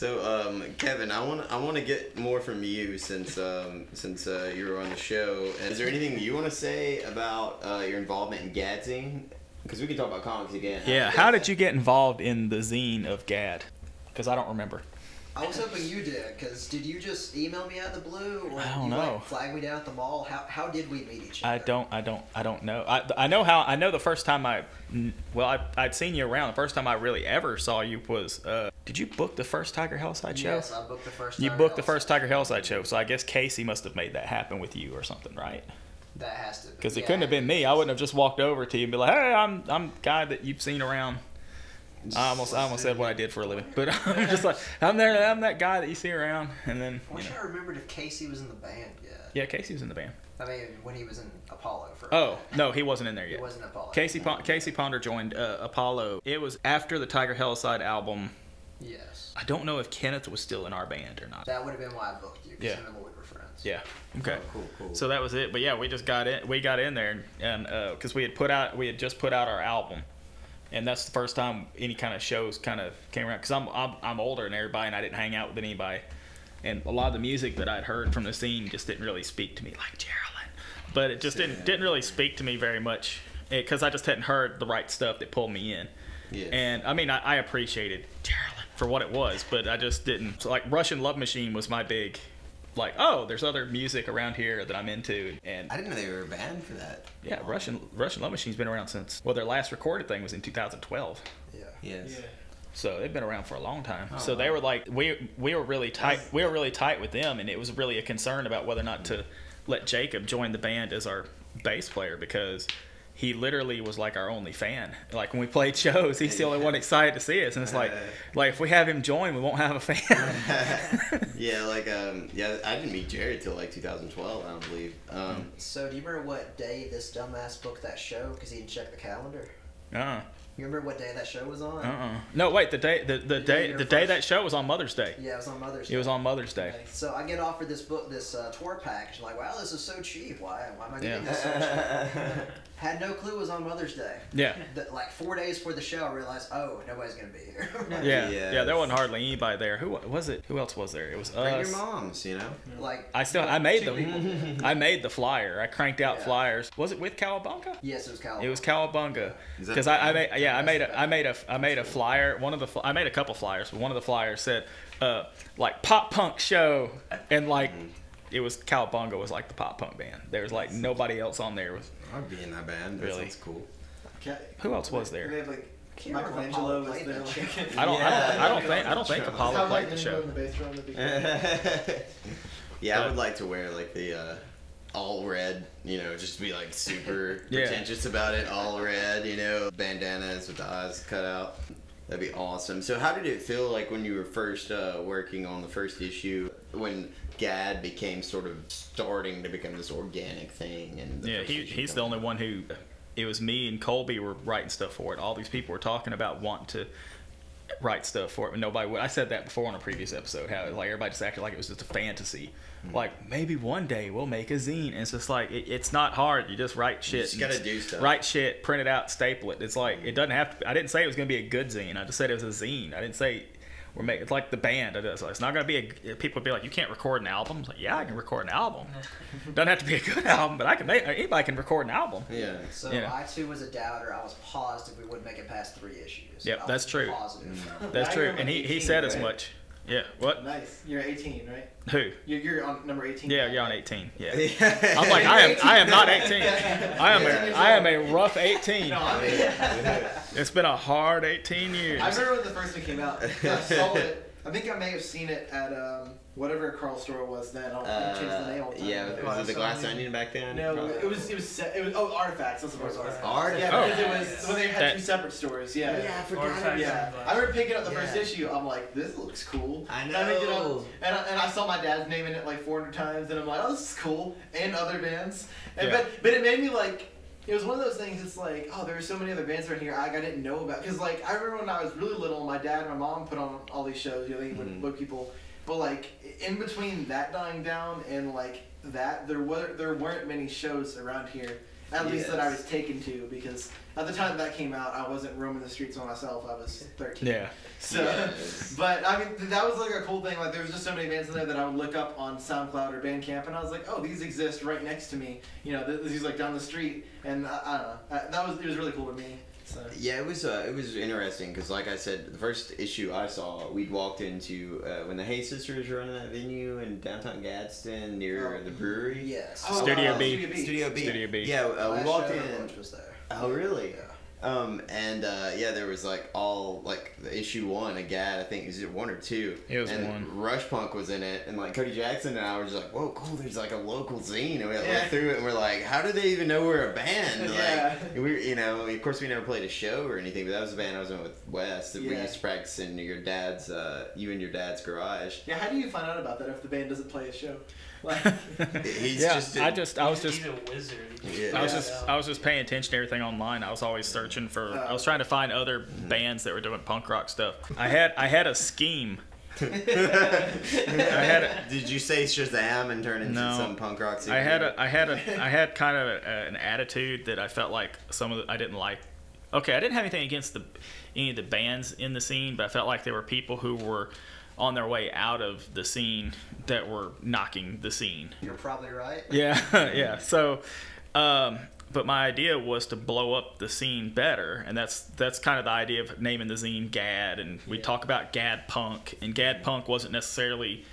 So, Kevin, I want to get more from you since you were on the show. Is there anything you want to say about your involvement in GAD Zine? Because we can talk about comics again. Yeah, how did you get involved in the zine of GAD? Because I don't remember. I was hoping you did, because did you just email me out of the blue, or I don't you know. like flag me down at the mall? How did we meet each other? I don't know. I know the first time I'd seen you around. The first time I really ever saw you was did you book the first Tiger Hellside show? Yes, I booked the first. You booked the first Tiger Hellside show, so I guess Casey must have made that happen with you or something, right? That has to be. Because it couldn't have been me. I wouldn't have just walked over to you and be like, "Hey, I'm guy that you've seen around." I almost said what I did for a living, but I'm just like I'm that guy that you see around, and then. I wish I remembered if Casey was in the band yet. Yeah, Casey was in the band. I mean, when he was in Apollo for. Oh no, he wasn't in there yet. He wasn't Apollo. Casey Ponder joined Apollo. It was after the Tiger Hellside album. Yes. I don't know if Kenneth was still in our band or not. That would have been why I booked you. Because him and Lloyd were friends. Yeah. Okay. Oh, cool. So that was it. But yeah, we just got in. We got in there, and because we had just put out our album, and that's the first time any kind of shows kind of came around. Because I'm older than everybody, and I didn't hang out with anybody, and a lot of the music that I'd heard from the scene just didn't really speak to me, like Geraldine. But it just didn't really speak to me very much, because I just hadn't heard the right stuff that pulled me in. Yeah. And I mean, I appreciated Geraldine for what it was, but I just didn't. So, like, Russian Love Machine was my big. Like, oh, there's other music around here that I'm into, and I didn't know they were a band for that. Yeah, Russian Love Machine's been around since, well, their last recorded thing was in 2012. Yeah. Yes. Yeah. So they've been around for a long time. Oh, so they were like, we were really tight. We were really tight with them, and it was really a concern about whether or not to let Jacob join the band as our bass player, because he literally was like our only fan. Like when we played shows, he's the only one excited to see us, and it's like if we have him join, we won't have a fan. Yeah, I didn't meet Jared till like 2012, I don't believe. So do you remember what day this dumbass booked that show? Because he didn't check the calendar. You remember what day that show was on? No, wait. The day that show was on Mother's Day. Yeah, it was on Mother's Day. It was on Mother's Day. So I get offered this tour package. I'm like, wow, this is so cheap. Why am I getting this so cheap? Had no clue it was on Mother's Day. Yeah. Like 4 days before the show, I realized, oh, nobody's gonna be here. Yeah. There wasn't hardly anybody there. Who was it? Who else was there? It was Bring us. your moms, you know. Like I made them. I made the flyer. I cranked out flyers. Was it with Cowabunga? Yes, it was Cowabunga. It was Cowabunga. Because I made a flyer. I made a couple flyers, but one of the flyers said like pop punk show, and like it was Cowabunga was like the pop punk band. There was like nobody else on there. I'd be in that band. That sounds cool. Who else was there? They have like Michelangelo was there. I don't think Apollo played the show. Yeah, I would like to wear like the all red, you know, just be like super pretentious about it. All red, you know, bandanas with the eyes cut out. That'd be awesome. So how did it feel like when you were first working on the first issue, when GAD became sort of starting to become this organic thing? And he's the only one who. It was me and Colby were writing stuff for it. All these people were talking about wanting to write stuff for it, but nobody would. I said that before on a previous episode, how like everybody just acted like it was just a fantasy. Like maybe one day we'll make a zine, and it's just like it's not hard. You just write shit. You just gotta do stuff. Write shit, print it out, staple it. It's like it doesn't have to. I didn't say it was gonna be a good zine. I just said it was a zine. I didn't say we're making. It's like the band. It's not gonna be a. People would be like, you can't record an album. It's like, yeah, I can record an album. Doesn't have to be a good album, but I can make. Anybody can record an album. Yeah. So I too was a doubter. I was positive we wouldn't make it past 3 issues. Yep, that's true. Positive. That's true, and he said as much. Yeah. What? Nice. You're 18, right? Who? You're on number 18. Yeah, you're on 18. Yeah. I'm like I am not 18. I am a rough 18. No, I mean, it's been a hard 18 years. I remember when the first one came out. I saw it. I think I may have seen it at whatever Carl store was then. I changed the name all the time. Yeah, was it the Glass Onion back then? No, it was Artifacts. That's what it was. Artifacts. Yeah, because it was when they had 2 separate stores. Yeah. Yeah, I forgot. Yeah, I remember picking up the first issue. I'm like, this looks cool. I know. And I picked it up, and I saw my dad's name in it like 400 times, and I'm like, oh, this is cool. And other bands. And, but it made me like. It was one of those things, it's like, oh, there are so many other bands around here I didn't know about. Because, like, I remember when I was really little, my dad and my mom put on all these shows, you know, they would book people. But, like, in between that dying down and, like, that, there weren't many shows around here. at least that I was taken to, because at the time that came out, I wasn't roaming the streets on myself. I was 13. Yeah. So, but I mean, that was like a cool thing. Like, there was just so many bands in there that I would look up on SoundCloud or Bandcamp, and I was like, oh, these exist right next to me. You know, these like down the street, and I don't know. It was really cool to me. So. Yeah, it was interesting because, like I said, the first issue I saw, we'd walked into when the Hay Sisters were running that venue in downtown Gadsden near the brewery. Yes. Oh, Studio B. Studio B. Studio B. Yeah, we walked in. Was there. Oh, really? Yeah. There was like all like the issue 1 of GAD, I think, is it 1 or 2? It was and 1. Rush Punk was in it, and like Cody Jackson and I were just like, whoa, cool, there's like a local zine, and we went through it, and we're like, how do they even know we're a band? Like, we, you know, of course we never played a show or anything, but that was a band I was in with Wes that we used to practice in your dad's, you and your dad's garage. Yeah, how do you find out about that if the band doesn't play a show? Like, He's I just He's a wizard. Yeah. I was just paying attention to everything online. I was always searching for. I was trying to find other bands that were doing punk rock stuff. I had a scheme. Did you say Shazam and turn into some punk rock superhero? I had kind of an attitude that I felt like I didn't like. Okay, I didn't have anything against any of the bands in the scene, but I felt like there were people who were on their way out of the scene that were knocking the scene. You're probably right. Yeah, yeah. So, but my idea was to blow up the scene better, and that's kind of the idea of naming the zine GAD, and we talk about GAD punk, and GAD punk wasn't necessarily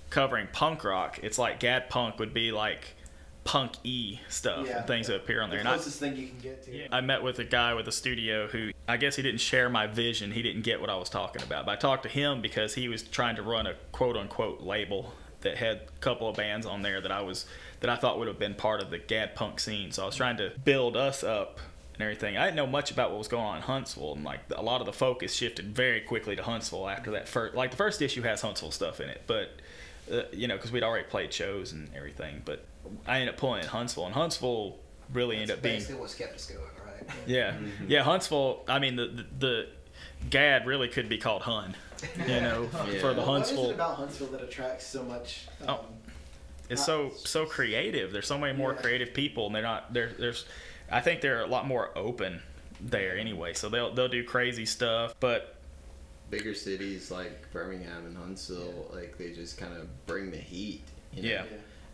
covering punk rock. It's like GAD punk would be like punk-y stuff and things that appear on there. The closest thing you can get to. I met with a guy with a studio who, I guess he didn't share my vision. He didn't get what I was talking about. But I talked to him because he was trying to run a quote-unquote label that had a couple of bands on there that I thought would have been part of the GAD punk scene. So I was trying to build us up and everything. I didn't know much about what was going on in Huntsville, and like a lot of the focus shifted very quickly to Huntsville after that first. Like the first issue has Huntsville stuff in it, but you know, because we'd already played shows and everything. But I ended up pulling in Huntsville, and Huntsville really ended up being basically what's kept us going, right? Yeah, yeah. Huntsville. I mean, the GAD really could be called Hun. You know, for the Huntsville. What is it about Huntsville that attracts so much? It's so creative. There's so many more creative people, and they're not. There's. I think they're a lot more open there anyway. So they'll do crazy stuff, but. Bigger cities like Birmingham and Huntsville, like they just kind of bring the heat. You know? Yeah.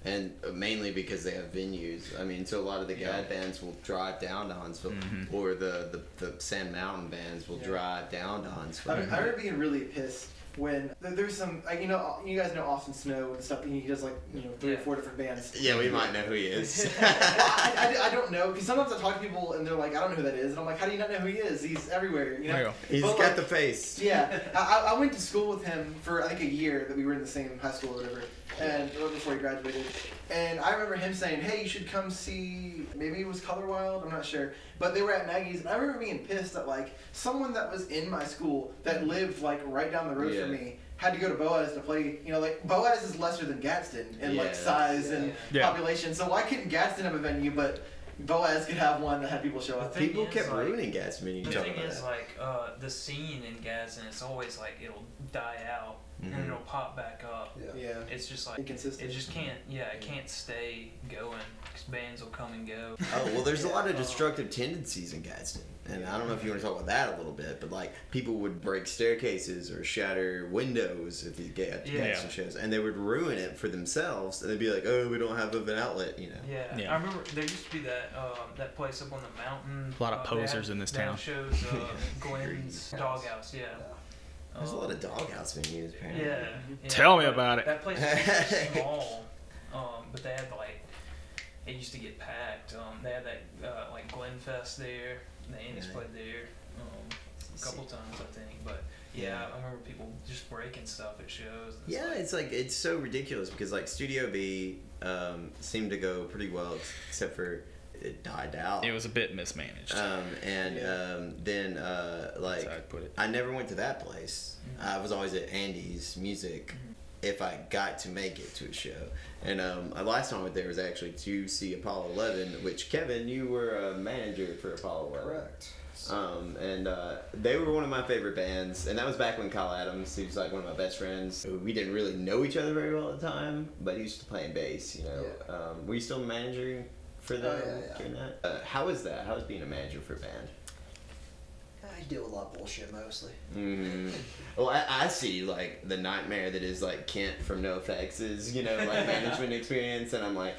And mainly because they have venues. I mean, so a lot of the GAD bands will drive down to Huntsville, or the Sand Mountain bands will drive down to Huntsville. I remember being really pissed when there's some, like, you know, you guys know Austin Snow and stuff, and he does like, you know, 3 or 4 different bands. Yeah, we might know who he is. I don't know, because sometimes I talk to people and they're like, I don't know who that is, and I'm like, how do you not know who he is? He's everywhere, you know. He's got like, the face. Yeah, I went to school with him for I think a year that we were in the same high school or whatever, and before he graduated. And I remember him saying, hey, you should come see, maybe it was Color Wild, I'm not sure. But they were at Maggie's, and I remember being pissed that like someone that was in my school that lived like right down the road from me had to go to Boaz to play. You know, like Boaz is lesser than Gadsden in like size and population. So why couldn't Gadsden have a venue, but Boaz could have one that had people show up? People kept ruining Gadsden. The thing is, like, the scene in Gadsden, it's always like it'll die out and it'll pop back up. Yeah. It's just like inconsistent. It just can't. Yeah, it can't stay going because bands will come and go. Oh well, there's a lot of destructive tendencies in Gadsden, and I don't know if you want to talk about that a little bit, but like people would break staircases or shatter windows at these Gadsden shows, and they would ruin it for themselves, and they'd be like, "Oh, we don't have an outlet," you know. Yeah. I remember there used to be that place up on the mountain. A lot of posers in this town. Shows Glenn's Doghouse. Yeah. There's a lot of doghouse venues, apparently. Yeah. Tell me about it. That place was small, but they had like, it used to get packed. They had that like Glenfest there. The Andy's played there a couple times, I think. But yeah, I remember people just breaking stuff at shows. Yeah, it's like it's so ridiculous because like Studio B seemed to go pretty well, except for it died out. It was a bit mismanaged. Then like That's how I'd put it. I never went to that place. I was always at Andy's Music if I got to make it to a show. And last time I went there was actually to see Apollo 11, which Kevin, you were a manager for Apollo 11. Correct. They were one of my favorite bands, and that was back when Kyle Adams, he was like one of my best friends. We didn't really know each other very well at the time, but he used to play bass, you know. Were you still managing for them during that? How is that? How is being a manager for a band? I deal with a lot of bullshit mostly. Well, I see like the nightmare that is like Kent from NoFX's, you know, like management experience, and I'm like,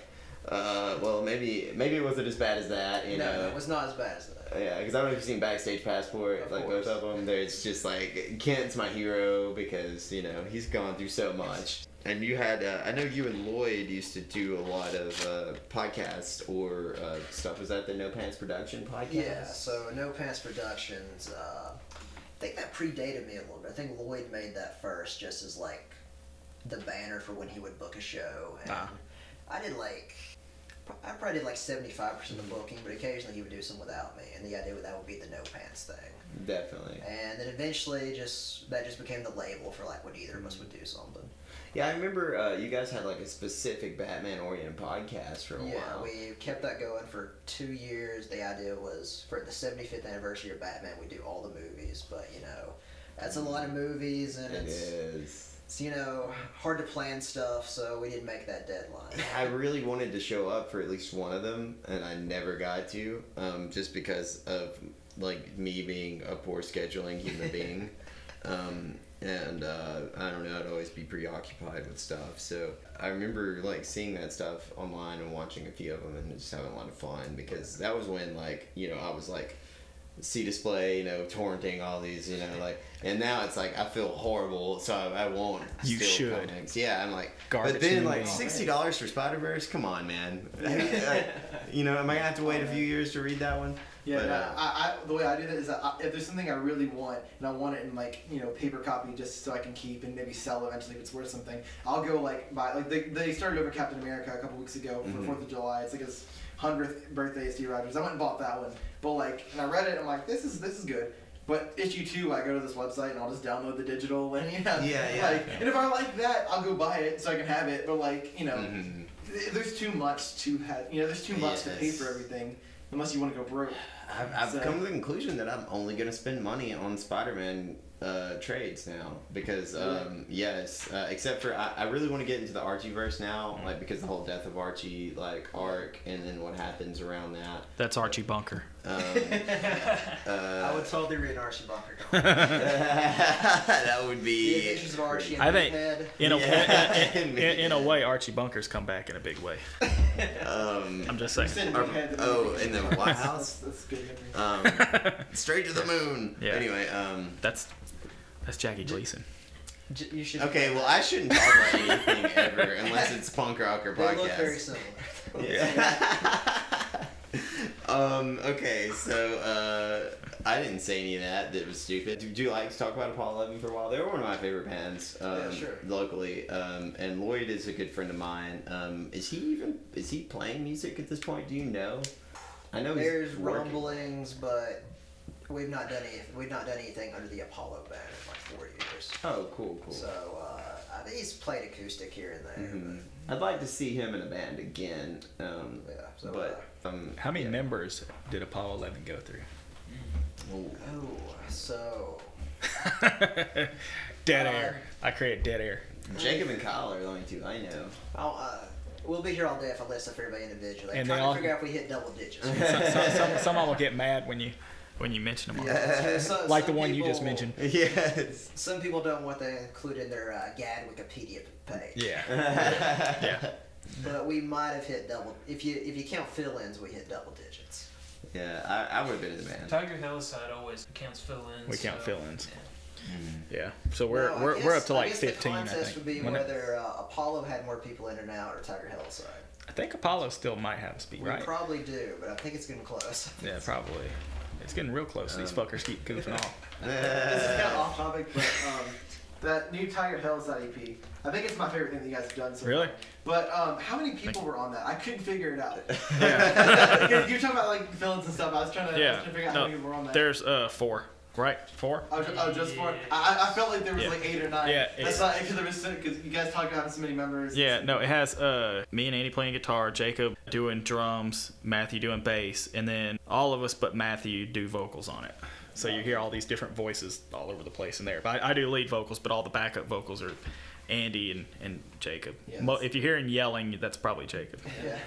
well, maybe it wasn't as bad as that, you know. No, it was not as bad as that. Yeah, because I don't know if you've seen Backstage Passport, Of like course. both of them. There's just like Kent's my hero because you know he's gone through so much. And you had, I know you and Lloyd used to do a lot of podcasts or stuff. Was that the No Pants Production podcast? Yeah, so No Pants Productions, I think that predated me a little bit. I think Lloyd made that first just as like the banner for when he would book a show. And I probably did like 75% of the booking, but occasionally he would do some without me. And the idea that would be the No Pants thing. Definitely. And then eventually that just became the label for like when either of us would do something. Yeah, I remember you guys had like a specific Batman-oriented podcast for a while. Yeah, we kept that going for 2 years. The idea was for the 75th anniversary of Batman, we do all the movies. But, you know, that's a lot of movies, and it's, you know, hard to plan stuff, so we didn't make that deadline. I really wanted to show up for at least one of them, and I never got to, just because of, like, me being a poor scheduling human being. And I don't know, I'd always be preoccupied with stuff. So I remember like seeing that stuff online and watching a few of them and just having a lot of fun, because that was when, like, you know, I was like C-Display, you know, torrenting all these, you know, like, and now it's like I feel horrible, so I won't. You steal should. comics. Yeah, I'm like, Garbage but then human like being. $60 for Spider-Verse, come on, man. You know, am I gonna have to wait a few years to read that one? Yeah, But, I the way I do that is that if there's something I really want and I want it in like, you know, paper copy just so I can keep and maybe sell eventually if it's worth something, I'll go like buy, like they started over Captain America a couple weeks ago for 4th of July. It's like his 100th birthday, Steve Rogers. I went and bought that one, but like, and I read it and I'm like, this is good. But issue 2, I go to this website and I'll just download the digital, and you know, like, and if I like that, I'll go buy it so I can have it. But like, you know, there's too much to have, you know, there's too much to pay for everything unless you want to go broke. I've come to the conclusion that I'm only going to spend money on Spider-Man trades now, because except for I really want to get into the Archieverse now, like, because the whole death of Archie like arc and then what happens around that. That's Archie Bunker. I would totally read an Archie Bunker comic. That would The be. Adventures of Archie and I think Head. in a way, Archie Bunker's come back in a big way. I'm just saying. In the White House. That's good memory. Straight to the moon. Yeah. Anyway, That's Jackie Gleason. You should. okay, well, I shouldn't talk about anything ever unless it's punk rocker They podcast. look very similar. Yeah. Okay, so I didn't say any of that. That was stupid. Would you like to talk about Apollo 11 for a while? They were one of my favorite bands Sure. locally. And Lloyd is a good friend of mine. Is he playing music at this point? Do you know? I know There's he's working. rumblings, but we've not done anything under the Apollo banner in like 4 years. Oh, cool. So I think he's played acoustic here and there. Mhm. I'd like to see him in a band again. How many members did Apollo 11 go through? So Dead air. I create dead air. Jacob and Kyle are the only two I know. we'll be here all day if I list up everybody individually. I'm And trying they all- to figure out if we hit double digits. Some will get mad when you mention them. Like the Some one you just people- mentioned. Yes. Some people don't want to include in their GAD Wikipedia page. Yeah. Yeah. But we might have hit double. If you count fill-ins, we hit double digits. Yeah, I would have been in the band. Tiger Hillside always counts fill-ins. We count so, fill-ins. yeah. Yeah. So No, I we're guess- up to like I guess 15, the I contest think. would be When it- whether Apollo had more people in or out, or Tiger Hillside. I think Apollo still might have a speed, We right? probably do, but I think it's getting close. Yeah, probably. It's getting real close. These fuckers keep goofing off. This is kind of off topic, but that new Tiger Hillside EP, I think it's my favorite thing that you guys have done so Really? far. But how many people were on that? I couldn't figure it out. Yeah. You're talking about like fill-ins and stuff. I was trying to figure out how many people were on that. There's 4, right? 4? Just for I felt like there was Yeah. like 8 or 9. Yeah, That's not because there was because you guys talked about having so many members. Yeah, no, it has me and Andy playing guitar, Jacob doing drums, Matthew doing bass, and then all of us but Matthew do vocals on it. So you hear all these different voices all over the place in there. But I do lead vocals, but all the backup vocals are Andy and Jacob. Yes. If you're hearing yelling, that's probably Jacob. Yeah.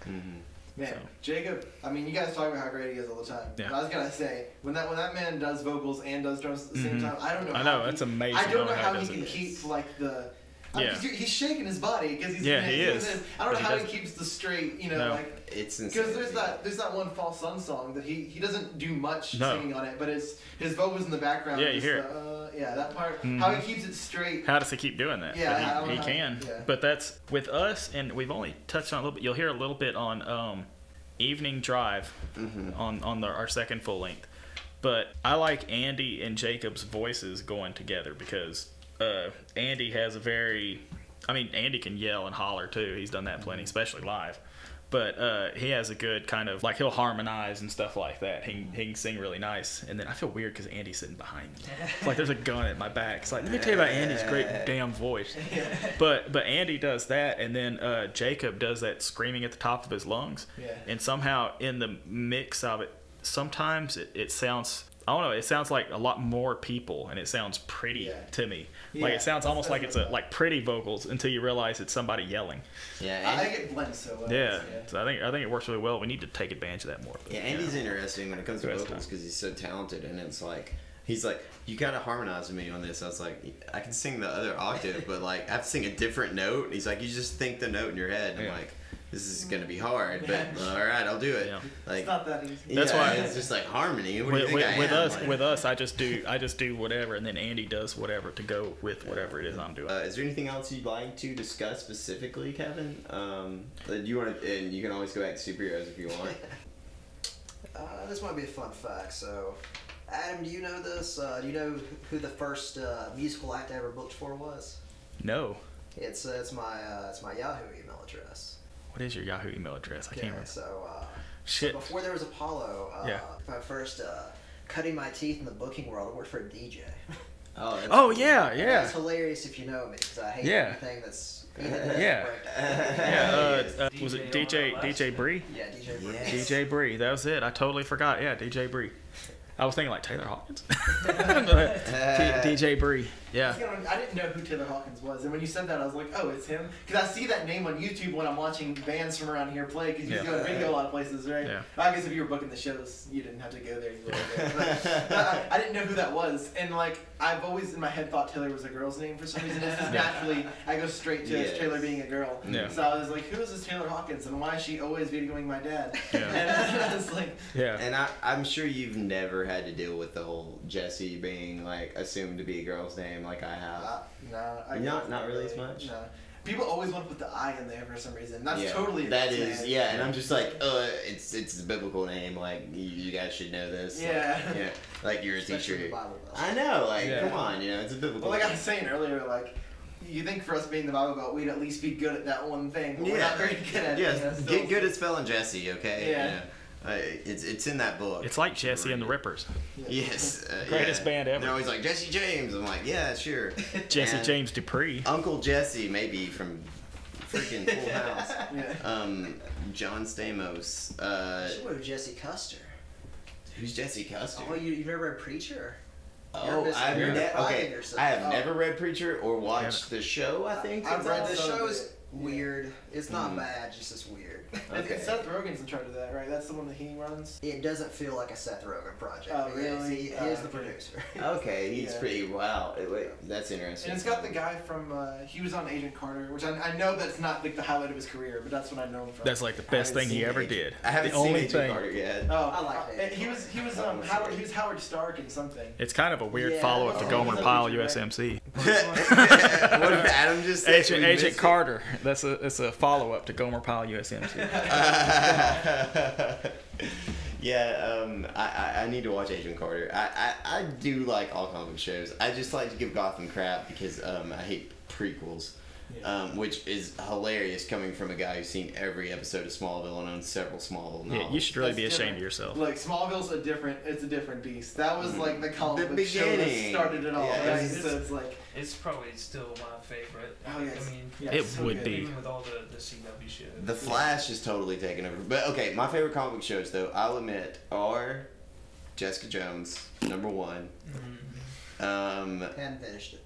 Mhm. Man, So. Jacob, I mean, you guys talk about how great he is all the time. Yeah. But I was gonna say, when that man does vocals and does drums at the same time, I don't know. I know, that's amazing. I don't know how he he does can it. keep like the. Yeah. He's shaking his body because he's. Yeah, he is. I don't know But he how he does- keeps the straight. You know, No. like It's insane. because there's that one False Sun song that he doesn't do much No. singing on it, but it's his vocals in the background. Yeah, you just hear the, yeah, that part. Mhm. How he keeps it straight. How does he keep doing that? Yeah, I But don't he know. can. Yeah. But that's with us, and we've only touched on a little bit. You'll hear a little bit on Evening Drive on our second full length. But I like Andy and Jacob's voices going together because Andy has a very, I mean, Andy can yell and holler too. He's done that plenty, especially live. But he has a good kind of, like, he'll harmonize and stuff like that. He can sing really nice. And then I feel weird because Andy's sitting behind me. It's like there's a gun at my back. It's like, let me tell you about Andy's great damn voice. But Andy does that, and then Jacob does that screaming at the top of his lungs. Yeah. And somehow in the mix of it, sometimes it sounds, I don't know, it sounds like a lot more people, and it sounds pretty to me. Like, Yeah, it sounds almost like that's it's like pretty vocals until you realize it's somebody yelling. Yeah, I Andy, think it blends so well. Yeah. So I think it works really well. We need to take advantage of that more. But, yeah, Andy's interesting when it comes to Rest vocals time. because he's so talented, and it's like he's like, you gotta harmonize with me on this. I was like, I can sing the other octave, but like I have to sing a different note. He's like, you just think the note in your head. I'm Yeah. like, this is gonna be hard, but all right, I'll do it. Yeah. Like It's not that easy. That's yeah, why- it's just like harmony. What do you think I with am? us, Like, with us, I just do whatever, and then Andy does whatever to go with whatever it is I'm doing. is there anything else you'd like to discuss specifically, Kevin? That you want to, and you can always go back to superheroes if you want. This might be a fun fact. So, Adam, do you know this? Do you know who the first musical act I ever booked for was? No. It's my Yahoo email address. What is your Yahoo email address? I can't remember. So, Shit. so before there was Apollo, Yeah. my first cutting my teeth in the booking world, I worked for a DJ. Oh, that's Oh cool. yeah, It's yeah, hilarious if you know me, because I hate Yeah. anything that's yeah. Yeah. Was it DJ Bree? Yeah, DJ Bree. Yes. DJ Bree. That was it. I totally forgot. Yeah, DJ Bree. I was thinking like Taylor Hawkins. DJ Bree. Yeah. I didn't know who Taylor Hawkins was, and when you said that, I was like, "Oh, it's him." Because I see that name on YouTube when I'm watching bands from around here play. Because you Yeah. go to video a lot of places, right? Yeah. I guess if you were booking the shows, you didn't have to go there. You were there. But I didn't know who that was, and like I've always in my head thought Taylor was a girl's name for some reason. It's just naturally I go straight to Yes. Taylor being a girl. Yeah. So I was like, "Who is this Taylor Hawkins, and why is she always videoing my dad?" Yeah. And I was like, Yeah. And I'm sure you've never had to deal with the whole Jesse being like assumed to be a girl's name like I have. Not really as much? No. People always want to put the I in there for some reason. That's Yeah, totally that man. is and I'm just like it's a biblical name, like you guys should know this. Yeah. Like, yeah, like you're a Especially teacher. the Bible Belt. I know, like Yeah. come on, it's a biblical Well, like I name. was saying earlier, like you think for us being the Bible Belt, we'd at least be good at that one thing. But we're not very good at it. Yes, you know, get good at spelling Jesse, okay? Yeah. It's in that book. It's like Jesse and the Rippers. Yes. Greatest band ever. They're always like Jesse James. I'm like, yeah, sure. Jesse And James Dupree. Uncle Jesse, maybe from freaking Full House. Yeah. John Stamos. Should have Jesse Custer. Who's Jesse Custer? Oh, you've never read Preacher? Oh, I've you're okay. defining yourself. I have Oh. never read Preacher or watched the show. I think I've read The some of show's it. weird. It's not Mm. bad, just it's weird. Okay. Seth Rogen's in charge of that, right? That's the one that he runs. It doesn't feel like a Seth Rogen project. Oh, because really? He is Oh, the okay. producer. Okay, he's Yeah. pretty. Wow, wait, that's interesting. And it's got the guy from, he was on Agent Carter, which I know that's not like the highlight of his career, but that's what I know him from. That's like the best thing he ever did. I haven't The seen only Agent thing. Carter yet. Oh, I like Agent he was Carter. Howard Stark in something. It's kind of a weird Yeah, follow-up to oh, Gomer he's a Pyle feature, USMC. What did Adam just say? We Agent missed it. Carter. It's a follow-up to Gomer Pyle USMC. I need to watch Agent Carter. I do like all comic book shows. I just like to give Gotham crap because I hate prequels. Which is hilarious coming from a guy who's seen every episode of Smallville and owns several Smallville novels. Yeah, you should really That's be ashamed different. of yourself. Like Smallville's a different beast. That was like the comic The book show that beginning. started it all. Yeah, Right? it's- So it's like, It's probably still my favorite. Oh, yes. I mean, yeah, It it's so would good. be. even with all the CW shows. The Flash is totally taken over. But okay, my favorite comic book shows, though, I'll admit, are Jessica Jones, number one. Mhm. Hadn't finished it.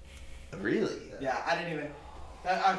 Really? Yeah, I didn't even.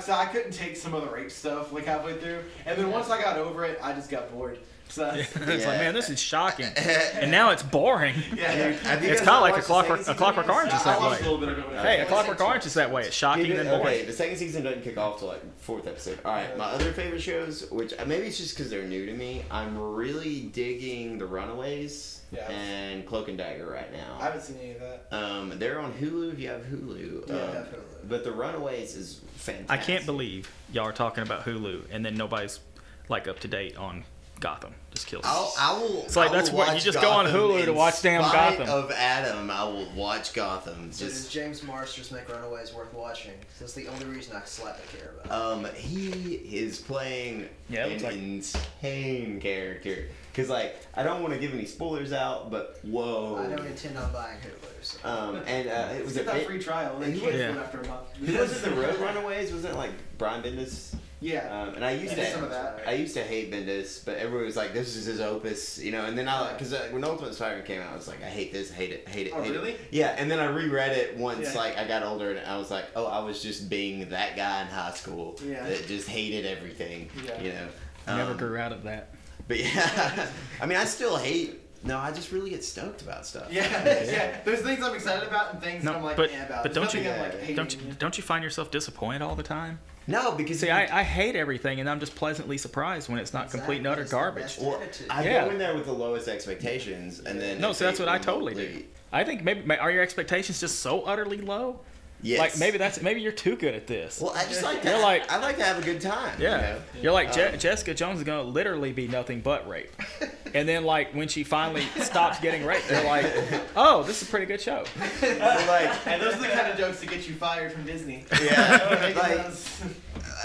So I couldn't take some of the rape stuff like halfway through, and then once I got over it, I just got bored. So It's like, man, this is shocking, and now it's boring. yeah, It's kind of like a Clockwork Orange is that I watched a way. little bit of it. Hey, a Clockwork Orange is that way. It's shocking and boring. Okay, the second season doesn't kick off till like 4th episode. All right, my other favorite shows, which maybe it's just because they're new to me, I'm really digging The Runaways and Cloak and Dagger right now. I haven't seen any of that. They're on Hulu if you have Hulu. Yeah, I have Hulu. But The Runaways is fantastic. I can't believe y'all are talking about Hulu and then nobody's like up to date on Gotham. Just kills me. I will. It's like, I that's will what- you watch just go on Gotham Hulu to in watch damn spite Gotham. Of Adam, I will watch Gotham. So does James Marsters make Runaways worth watching? That's the only reason I slightly care about. He is playing Yeah, it an looks like- insane character. Cause like I don't want to give any spoilers out, but whoa. I don't intend on buying Hulu. So. It was a Get that bit. free trial. Then you Yeah. get it after a month. Who was it? The Road Runaways? Wasn't it like Brian Bendis? Yeah. And I used I did some of that. I used to hate Bendis, but everyone was like, "This is his opus," you know. And then because when Ultimate Spider-Man came out, I was like, "I hate this, hate it, hate it, Oh, hate really? it." Yeah. And then I reread it once, Yeah. like I got older, and I was like, "Oh, I was just being that guy in high school Yeah. that just hated everything," Yeah. you know. I never grew out of that. But yeah, I mean, I still hate. No, I just really get stoked about stuff. Yeah, yeah. There's things I'm excited about and things that I'm like, but about. but There's don't you nothing I'm, like, hating. don't you find yourself disappointed all the time? No, because See, I hate everything, and I'm just pleasantly surprised when it's not complete and utter Exactly, garbage. that's the well, attitude. I Yeah. go in there with the lowest expectations, and then No, if so that's they what I totally do. remotely- I think maybe are your expectations just so utterly low? Yes. Like maybe you're too good at this. Well, I just like to. You're like- I like to have a good time. Yeah, You know? you're like Jessica Jones is gonna literally be nothing but rape, and then like when she finally stops getting raped, they're like, "Oh, this is a pretty good show." Like, And those are the kind of jokes that get you fired from Disney. yeah, like Those-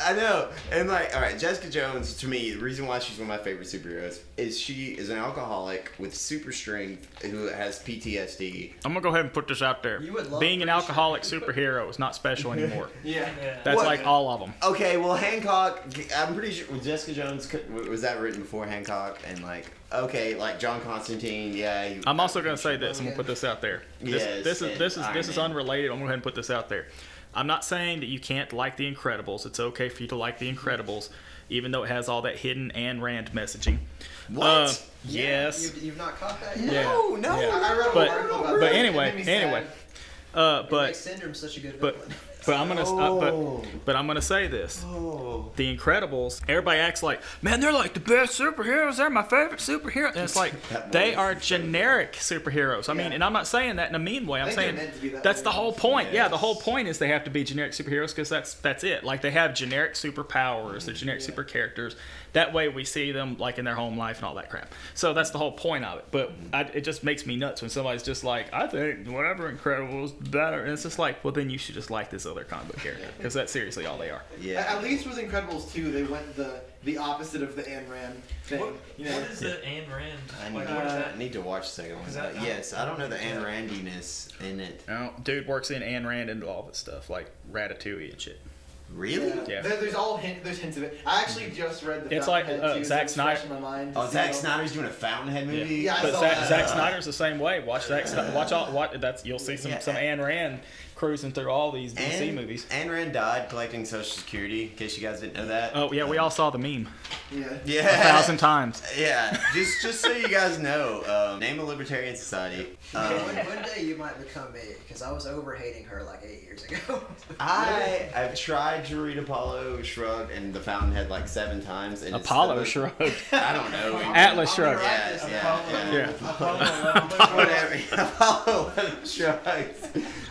I know, and like, all right, Jessica Jones. To me, the reason why she's one of my favorite superheroes is she is an alcoholic with super strength who has PTSD. I'm gonna go ahead and put this out there. You would love Being an Pretty alcoholic superhero is not special anymore. yeah. That's What? like all of them. Okay, well, Hancock. I'm pretty sure was Jessica Jones. Was that written before Hancock? And like, okay, like John Constantine. Yeah. I'm also gonna say this. I'm gonna put this out there. Yes, This and is Iron Man. unrelated. I'm gonna go ahead and put this out there. I'm not saying that you can't like The Incredibles. It's okay for you to like The Incredibles, even though it has all that hidden Ayn Rand messaging. What? Yes. You've not caught that yet? Yeah. No, no. Yeah. I read a But- whole article about but that. anyway, It made me sad. anyway. It But makes Syndrome such a good but villain. but I'm gonna Oh. but I'm gonna say this. Oh. The Incredibles, everybody acts like, man, they're like the best superheroes. They're my favorite superhero. And it's like, they are generic superheroes. I mean, Yeah. and I'm not saying that in a mean way. I'm I think they're saying meant to be that that's way. the whole point. Yeah, the whole Yes. point is they have to be generic superheroes because that's it. Like, they have generic superpowers. They're generic super characters. That way we see them, like, in their home life and all that crap. So that's the whole point of it. But it just makes me nuts when somebody's just like, I think whatever Incredibles better. And it's just like, well, then you should just like this other comic book character. Because that's seriously all they are. Yeah. At least with Incredibles 2, they went the opposite of the Ayn Rand thing. What, you know? what is the Ayn Rand? I need, Like, to, what is I that? need to watch the second one. Is that- Yes, I don't know the Ayn Randiness in it. Oh, dude works in Ayn Rand and all this stuff, like Ratatouille and shit. Really? Yeah. There's hints of it. I actually just read the It's like, Fountainhead too, so Zack it's fresh Snyder- in my mind. Oh, So- Zack Snyder's doing a Fountainhead movie. Yeah, I But saw Zack, that. Zack Snyder's the same way. Watch watch all what that's you'll see some Yeah. Ayn Rand cruising through all these DC movies. Ayn Rand died collecting Social Security, in case you guys didn't know that. Oh yeah, we all saw the meme Yeah. Yeah. 1,000 times. Yeah, just so you guys know, name a libertarian society. One day you might become me, because I was over hating her like 8 years ago. I've tried to read Apollo Shrugged and the Fountainhead like 7 times. And Apollo it's Shrugged. I don't know. Atlas Shrugged. Yeah. Yeah. Whatever. Apollo 11 Shrugged.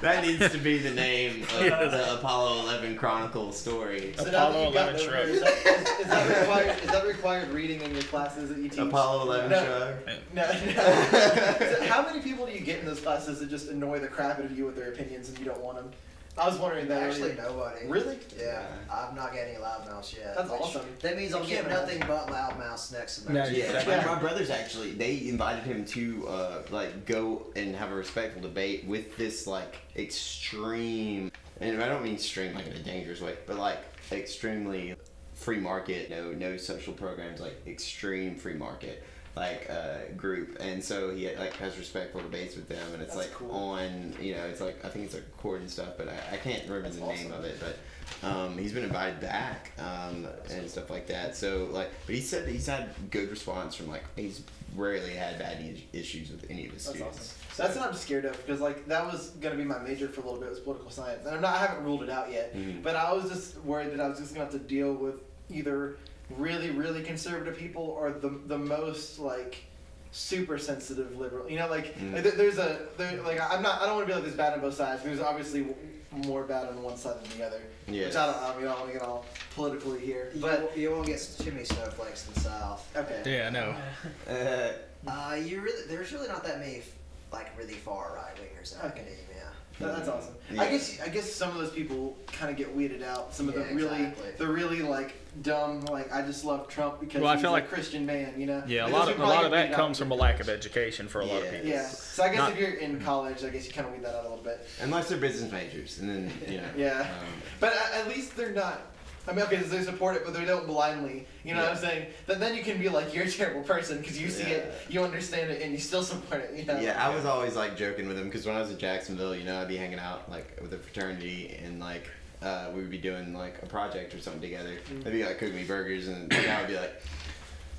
That needs to be the name of the Apollo 11 Chronicle story. So now that Apollo you've got 11 the- Shrugged. is that required reading in your classes that you teach? Apollo 11 No. Shrugged. No. So how many people do you get in those classes that just annoy the crap out of you with their opinions and you don't want them? I was wondering that. Actually, earlier. nobody. Really? Yeah, I'm not getting loudmouths yet. That's which- awesome. That means I'll You get can't nothing but loudmouths next No, semester. yeah. Yeah, my brothers actually, they invited him to like go and have a respectful debate with this like extreme, and I don't mean extreme like in a dangerous way, but like extremely free market, no social programs, like extreme free market. like group, and so he like has respectful debates with them, and it's That's like cool. on, you know, it's like I think it's like recorded and stuff, but I can't remember That's the name awesome. of it, but he's been invited back and stuff like that. So like, but he said that he's had good response from like he's rarely had bad issues with any of his That's students. awesome. So that's what I'm scared of, because like that was gonna be my major for a little bit, was political science, and I haven't ruled it out yet. Mhm. But I was just worried that I was just gonna have to deal with either really conservative people or the most like super sensitive liberal. You know, like, like I don't want to be like this bad on both sides. There's obviously more bad on one side than the other. Yeah. Which I don't want to get all politically here. But You won't get too many snowflakes in the South. okay. Yeah, I know. There's really not that many like really far right wingers in academia. That's awesome. Yeah. I guess some of those people kind of get weeded out. Some of Yeah, the really like dumb, like I just love Trump because Well, I he's feel a like- Christian man, you know. Yeah, a Like, lot those of people probably get that weeded out comes from a because- lack of education for a lot of Yeah. people. Yeah. So I guess Not- if you're in college, I guess you kind of weed that out a little bit. Unless they're business majors, and then you know. Yeah. But at least they're not. I mean, okay, they support it, but they don't blindly. You know what I'm saying? Then you can be like, you're a terrible person because you see it, you understand it, and you still support it. You know? Yeah, I was always like joking with him because when I was in Jacksonville, you know, I'd be hanging out like with a fraternity, and like we would be doing like a project or something together. They'd be like cooking me burgers, and the guy would be like,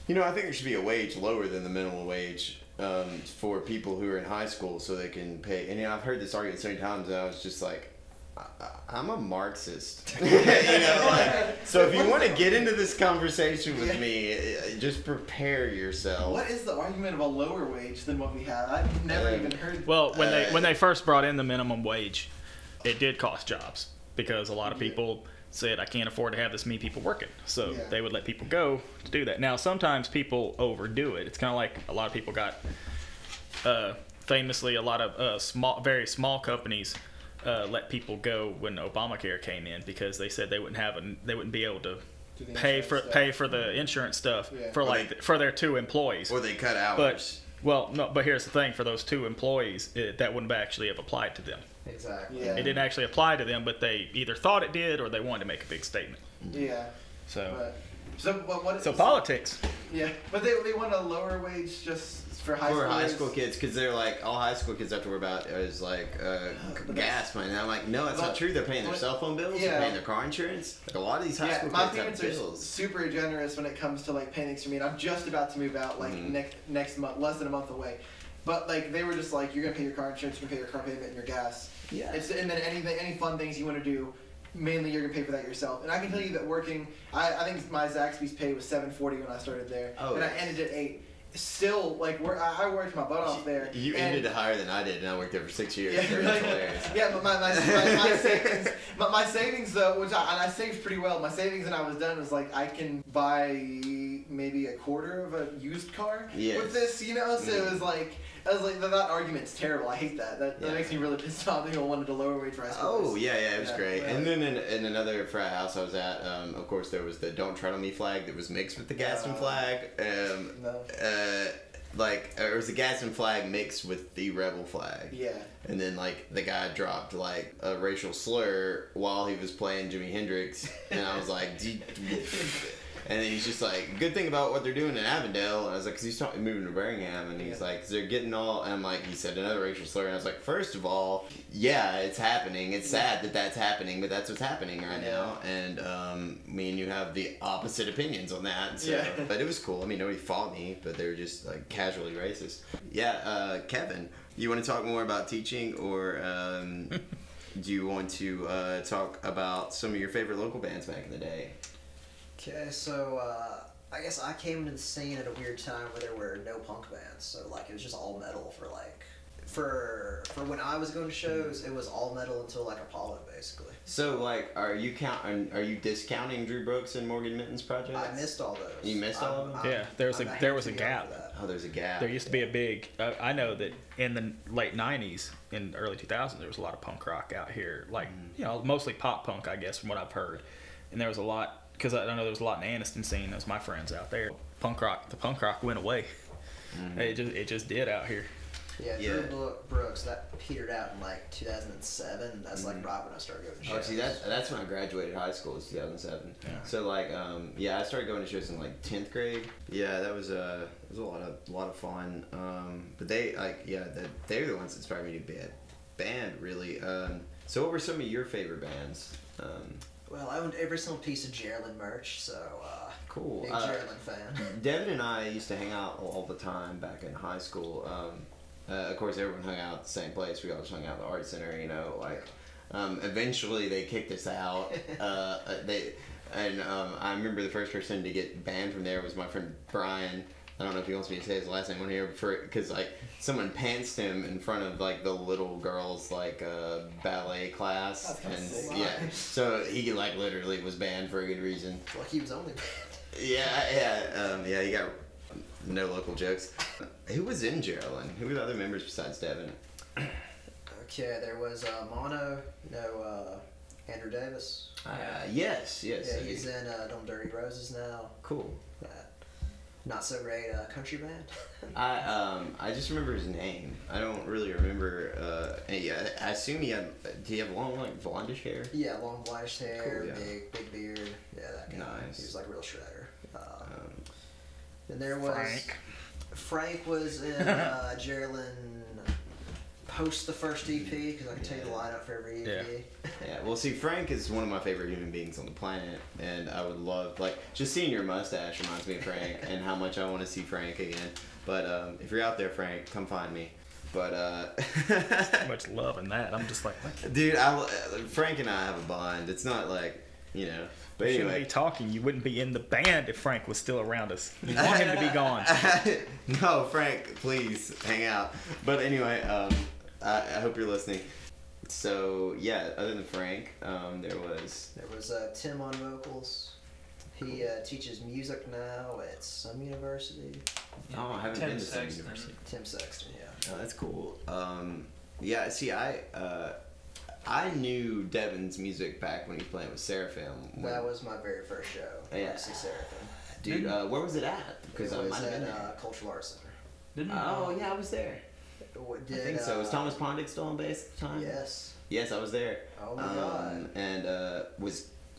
you know, I think there should be a wage lower than the minimum wage for people who are in high school so they can pay. And you know, I've heard this argument so many times, and I was just like, I'm a Marxist. You know, like, so if you want to get into this conversation with me, just prepare yourself. What is the argument of a lower wage than what we have? I've never even heard. Well, when they first brought in the minimum wage, it did cost jobs because a lot of people said, I can't afford to have this many people working. So they would let people go to do that. Now, sometimes people overdo it. It's kind of like a lot of people got, famously, a lot of very small companies let people go when Obamacare came in because they said they wouldn't be able to pay for the insurance stuff for their 2 employees. Or they cut hours. But here's the thing: for those 2 employees, that wouldn't actually have applied to them. Exactly. Yeah. It didn't actually apply to them, but they either thought it did or they wanted to make a big statement. Yeah. So, What? politics. Yeah, but they want a lower wage just for high For school. high school kids, because they're like, all high school kids have to worry about is like gas money. And I'm like, no, that's not true. They're paying their cell phone bills, they're paying their car insurance. Like, a lot of these high school my kids have parents are bills. super generous when it comes to like paying things for me. And I'm just about to move out like next month, less than a month away. But like they were just like, you're gonna pay your car insurance, you're gonna pay your car payment and your gas. Yeah. And then any fun things you want to do, mainly you're gonna pay for that yourself. And I can tell you that working, I think my Zaxby's pay was $7.40 when I started there, and I ended at $8. Still, like I worked my butt off there. You ended higher than I did, and I worked there for 6 years. Yeah, So really? that's hilarious. Yeah, but my savings though, which I saved pretty well. My savings when I was done was like I can buy maybe a quarter of a used car with this, you know. So it was like. I was like, that argument's terrible. I hate that. That makes me really pissed off. People wanted to lower wage for high school. Oh, yeah, it was great. Really. And then in another frat house I was at, of course, there was the Don't Tread on Me flag that was mixed with the Gadsden flag. It was the Gadsden flag mixed with the Rebel flag. Yeah. And then, like, the guy dropped, like, a racial slur while he was playing Jimi Hendrix. And I was like, and then he's just like, good thing about what they're doing in Avondale. And I was like, because he's moving to Birmingham. And he's like, 'cause they're getting all, and I'm like, he said another racial slur. And I was like, first of all, yeah, it's happening. It's sad that that's happening, but that's what's happening right now. And me and you have the opposite opinions on that. So, but it was cool. I mean, nobody fought me, but they were just like casually racist. Yeah, Kevin, you want to talk more about teaching, or do you want to talk about some of your favorite local bands back in the day? Okay, so I guess I came into the scene at a weird time where there were no punk bands, so like it was just all metal for like for when I was going to shows, it was all metal until like Apollo basically. So like, are you discounting Drew Brooks and Morgan Mitten's projects? I missed all those. You missed all of them? Yeah, there was a gap. Oh, there's a gap. There used to be a big. I know that in the late '90s and early 2000s, there was a lot of punk rock out here, like mostly pop punk, I guess, from what I've heard. And there was a lot. Because I know there was a lot in the Anniston scene. Those my friends out there. The punk rock went away. It just did out here. Yeah, Drew Brooks, that petered out in like 2007. That's like right when I started going to shows. Oh, see, that's when I graduated high school, was 2007. Yeah. So like, I started going to shows in like 10th grade. Yeah, that was a lot of fun. But they they're the ones that inspired me to be a band, really. So what were some of your favorite bands? Well, I owned every single piece of Geraldine merch, so cool. Big Geraldine fan. Devin and I used to hang out all the time back in high school. Of course, everyone hung out at the same place. We all just hung out at the art center, you know. Like, eventually they kicked us out. I remember the first person to get banned from there was my friend Brian. I don't know if he wants me to say his last name on here, because like someone pantsed him in front of like the little girls' like ballet class, and yeah, so he like literally was banned for a good reason. Well, he was only banned. Yeah, he got no local jokes. Who was in Geraldine? Who were the other members besides Devin? Okay, there was Mono, Andrew Davis. Yes. Yeah, he's in Don't Dirty Roses now. Cool. Not so great country band. I just remember his name. I don't really remember. Yeah, I assume he had. Did he have long, like blondish hair? Yeah, long blondish hair, Cool, yeah. big beard. Yeah, that guy. Nice. He was like a real shredder. And there was Frank. Frank was in Geraldine post the first EP, because I can tell you the lineup for every EP. Yeah, well, see, Frank is one of my favorite human beings on the planet, and I would love, like, just seeing your mustache reminds me of Frank, and how much I want to see Frank again. But if you're out there, Frank, come find me. But Too much love in that. I'm just like, what? Dude, Frank and I have a bond. It's not like, you know. But You shouldn't anyway, be talking. You wouldn't be in the band if Frank was still around us. You want him to be gone. No, Frank, please hang out. But anyway, I hope you're listening. So yeah, other than Frank, there was Tim on vocals. He teaches music now at some university. I haven't Tim been to some Sexton. university. Tim Sexton, yeah. Oh, that's cool. Yeah, see, I knew Devin's music back when he was playing with Seraphim. That was my very first show. Yeah. To see Seraphim. Dude, where was it at? Because It I was might have been there. at Cultural Arts Center. Didn't Oh yeah, I was there. I think so. Was Thomas Pondick still on bass at the time? Yes. Yes, I was there. Oh my god. And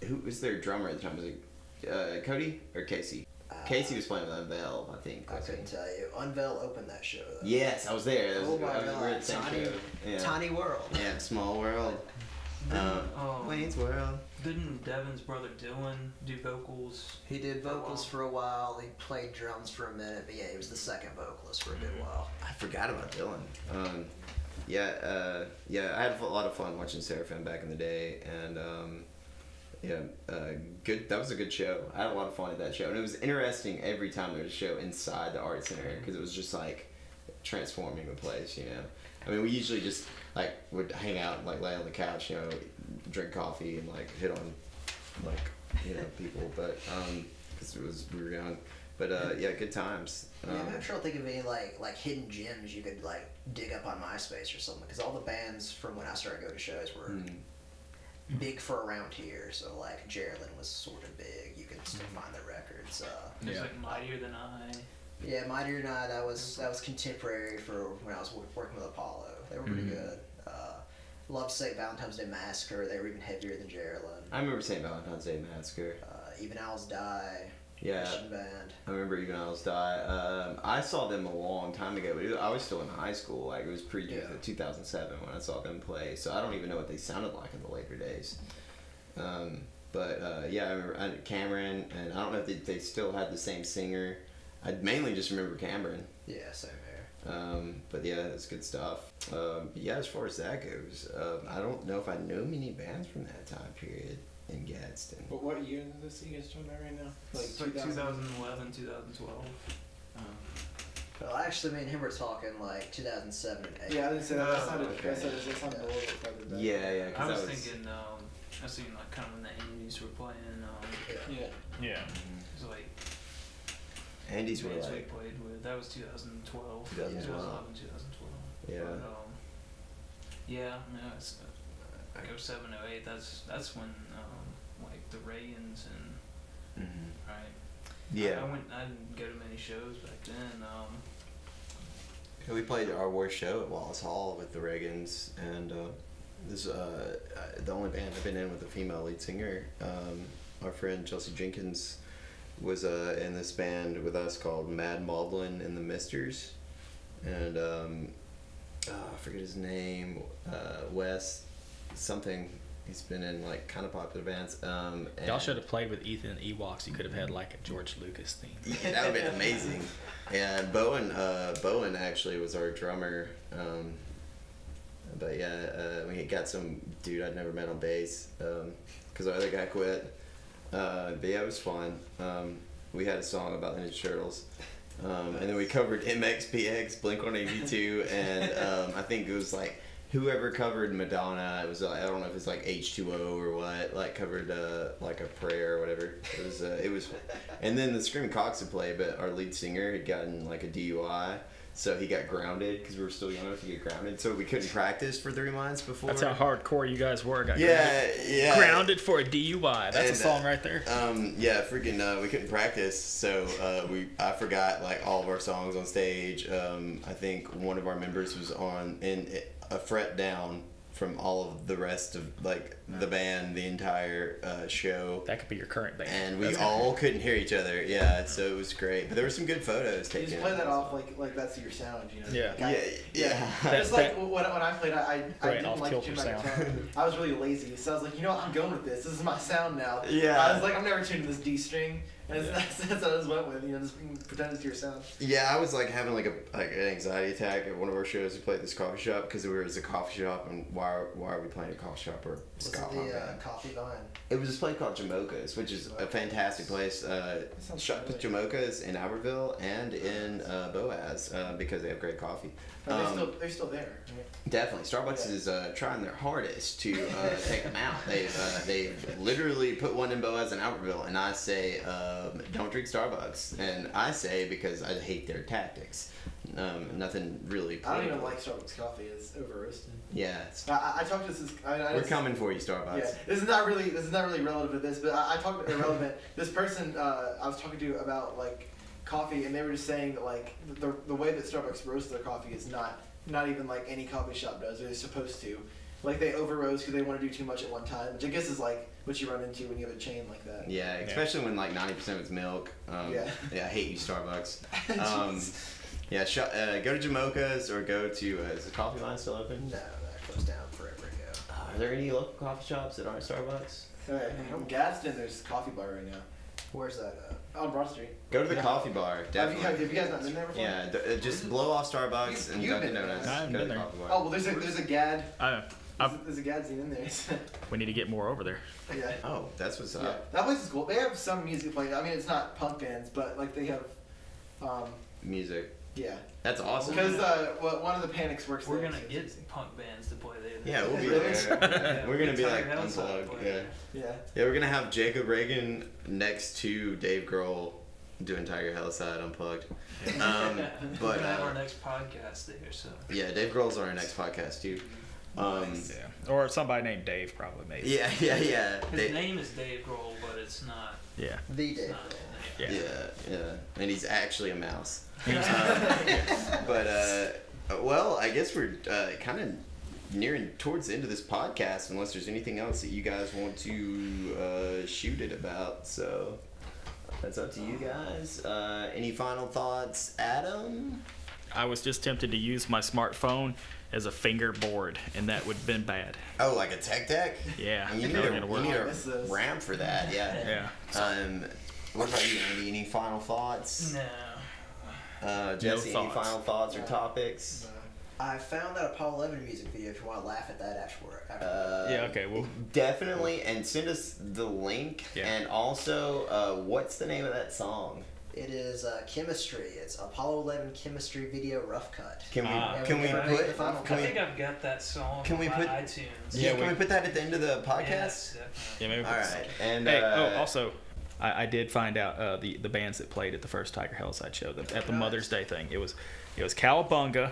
who was their drummer at the time? Was it Cody or Casey? Casey was playing with Unveil, I think. I couldn't tell you. Unveil opened that show, though. Yes, I was there. Oh my we were god. at the same show. Yeah. Tiny world. Yeah, Small World. Didn't, Wayne's World. didn't Devin's brother Dylan do vocals? He did vocals for a while. He played drums for a minute, but yeah, he was the second vocalist for a good while. I forgot about Dylan. I had a lot of fun watching Seraphim back in the day, and good. That was a good show. I had a lot of fun at that show, and it was interesting every time there was a show inside the art center, because it was just like transforming the place. You know, I mean, we usually just like would hang out and like lay on the couch, you know, drink coffee and like hit on like people, but because we were young. But good times. Yeah, I'm trying to think of any like hidden gems you could like dig up on MySpace or something, because all the bands from when I started going to shows were big for around here. So like Geraldine was sort of big. You can still find their records. There's like Mightier Than I. Yeah, Mightier Than I. That was contemporary for when I was working with Apollo. They were pretty good. Love to Say Valentine's Day Massacre. They were even heavier than Geraldine. I remember saying Valentine's Day Massacre. Even Owls Die. Yeah, Christian band. I remember Even Owls Die. I saw them a long time ago, but I was still in high school. Like, it was pre-2007 when I saw them play, so I don't even know what they sounded like in the later days. I remember Cameron, and I don't know if they still had the same singer. I mainly just remember Cameron. Yeah, same here. But yeah, it's good stuff. As far as that goes, I don't know if I know many bands from that time period in Gadsden. But what year is this you guys talking about right now? It's like 2011, 2012. Well, actually, me and him were talking like 2007 and 8. Yeah, I didn't say that. That's not okay. That's not a little bit further back. Yeah. I was 'cause thinking, I was thinking like kind of when the Indies were playing. Yeah. Yeah. It was like Andy's were bands we like, played with. That was 2012. 2012. 2011, 2012. yeah. But, it's like 07, 08. That's when like the Rayans and right. Yeah. I didn't go to many shows back then. We played our worst show at Wallace Hall with the Reagans, and this is the only band I've been in with a female lead singer. Our friend Chelsea Jenkins was in this band with us called Mad Maudlin and the Misters, and I forget his name, Wes something. He's been in like kind of popular bands. Y'all should have played with Ethan and Ewoks. You could have had like a George Lucas theme. Yeah, that would have been amazing. And Bowen actually was our drummer. But yeah, we got some dude I'd never met on bass because our other guy quit. But yeah, it was fun. We had a song about the Ninja Turtles. And then we covered MXPX, Blink-182, and I think it was like whoever covered Madonna. It was I don't know if it's like H2O or what. Like covered like a prayer or whatever. It was, and then the Screaming Cocks had played, but our lead singer had gotten like a DUI. So he got grounded because we were still young enough to get grounded. So we couldn't practice for 3 months before. That's how hardcore you guys were. Yeah. Grounded for a DUI. That's a song right there. Yeah, we couldn't practice. So I forgot like all of our songs on stage. I think one of our members was in a fret down from all of the rest of like the band, the entire show. That could be your current band. And we all couldn't hear each other. Yeah, so it was great. But there were some good photos taken. You just play that off like that's your sound, you know? Yeah. Yeah. Just like when I played, I didn't off like kilter tune my sound. guitar. I was really lazy, so I was like, you know what, I'm going with this. This is my sound now. Yeah. I was like, I'm never tuning this D string. And that's what I just went with, you know, just pretend it's your sound. Yeah, I was like having like an anxiety attack at one of our shows. We played at this coffee shop because it was a coffee shop, and why are we playing a coffee shop or Was ska it punk the band? Coffee Vine? It was this place called Jamocha's, which is a fantastic place. Shop with Jamocha's in Albertville and in Boaz because they have great coffee. But they're still there. Right? Definitely, Starbucks is trying their hardest to take them out. They've literally put one in Boaz and Albertville, and I say don't drink Starbucks, and I say because I hate their tactics. Nothing really. I don't even like Starbucks coffee. It's over roasted. Yeah, I talked to this. we're coming for you, Starbucks. Yeah, this is not really relevant to this, but I talked to irrelevant. This person I was talking to about like coffee, and they were just saying that like the way that Starbucks roasts their coffee is not even like any coffee shop does. They're supposed to. Like they over roast because they want to do too much at one time, which I guess is like what you run into when you have a chain like that. Yeah, especially when like 90% of it's milk. Yeah, I hate you, Starbucks. Go to Jamocha's or go to is the Coffee Vine still open? No, that closed down forever ago. Are there any local coffee shops that aren't Starbucks? In Gadsden, there's a coffee bar right now. Where's that On Broad Street. Go to the coffee bar, definitely. Have you guys not been there before? Yeah, just blow off Starbucks and You've Dunkin' been there. Donuts. I haven't Go to been the there. coffee bar. Oh well, there's a GAD. I've There's a GAD Zine in there. We need to get more over there. Yeah. Oh, that's what's Yeah, up. that place is cool. They have some music playing. I mean, it's not punk bands, but like they have, Music. yeah. That's awesome. Because one of the Panics works We're there. gonna get punk bands to play there. Yeah, we'll be Really? there. We're gonna be like Entire house unplugged. will Yeah. play. Yeah. Yeah, we're gonna have Jacob Reagan next to Dave Grohl doing Tiger Hellside Unplugged. We're But gonna have our next podcast there, so. yeah, Dave Grohl's on our next podcast too. Yeah. Or somebody named Dave probably maybe. Yeah. His name is Dave Grohl, but it's not. Yeah. The It's Dave. not Yeah. Yeah, and he's actually a mouse. Yeah. But well, I guess we're kind of nearing towards the end of this podcast, unless there's anything else that you guys want to shoot it about. So that's up to you guys. Any final thoughts, Adam? I was just tempted to use my smartphone as a fingerboard, and that would have been bad. Oh, like a tech deck? Yeah. You need that a, ain't gonna you work. need This a is- RAM for that, yeah. Yeah. What about you, Andy? Any final thoughts? No. Jesse, any thoughts. final thoughts or topics? I found that Apollo 11 music video if you want to laugh at that afterward. Yeah, okay, well. Definitely, and send us the link. Yeah. And also, what's the name of that song? It is Chemistry. It's Apollo 11 Chemistry video rough cut. Can we Ah. can we Yeah, put the final I can we think I've got that song can we on put- my iTunes. yeah, Yeah, can we put that at the end of the podcast? Yes, Yeah, maybe. All right. And Hey, also, I did find out the bands that played at the first Tiger Hellside show at the Mother's Day thing. It was Cowabunga.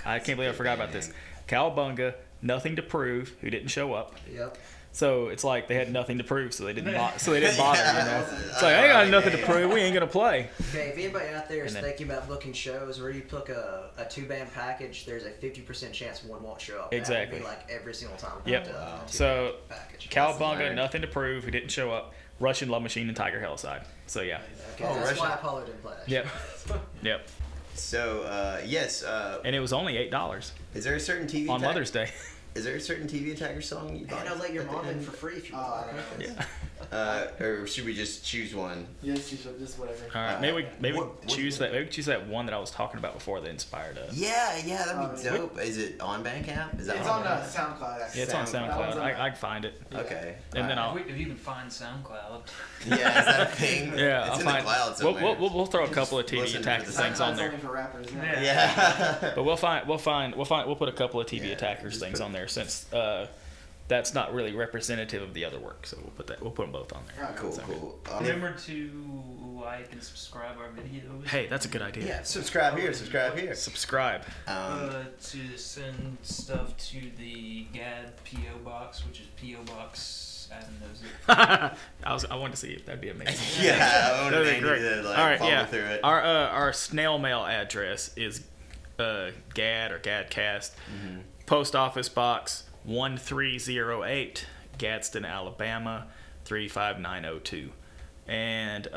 I can't believe I forgot about this. Cowabunga, Nothing to Prove, who didn't show up. Yep. So it's like they had nothing to prove, so they didn't bother. You know, it's like I ain't got nothing to prove. We ain't gonna play. Okay, if anybody out there is And then- thinking about booking shows where you book a 2-band package, there's a 50% chance one won't show up. Exactly. That would be like every single time. Yep. we booked a 2-band So package. Cowabunga, nothing to prove. He didn't show up. Russian Love Machine and Tiger Helicide. So yeah. Okay, Oh, that's Russian. why Apollo didn't play that. Yep. Yep. So yes, And it was only $8 is there a certain TV on Attack- Mother's Day. Is there a certain TV Attacker song you And I'll let your mom in for free if you want. Yeah. or should we just choose one? Yes, just whatever. All right. Maybe What- choose that. Maybe choose that one that I was talking about before that inspired us. Yeah, that'd be Oh, dope. Is it on Bandcamp? Is that It's on Bandcamp? SoundCloud. Actually. Yeah, it's on Sound- SoundCloud. That I can find it. Okay. And then I'll. If you can find SoundCloud. Yeah, is that a thing? Yeah, it's I'll in find. the cloud somewhere. We'll throw a couple of TV Listen to Attacker the things on SoundCloud's there. only for rappers now. Yeah. Yeah. But we'll put a couple of TV Yeah, Attackers just things put- on there since that's not really representative of the other work. So we'll put them both on there. Alright, Cool, Sound cool. Remember to like and subscribe our videos. Hey, that's a good idea. Yeah, subscribe here. Subscribe. To send stuff to the GAD PO box, which is PO box. Adam knows it. I wanted to see if that'd be amazing. Yeah, I That'd wanted be Andy great. to like All right, follow yeah. through it. Our snail mail address is GAD or GADcast, Post Office Box 1308, Gadsden, Alabama 35902, and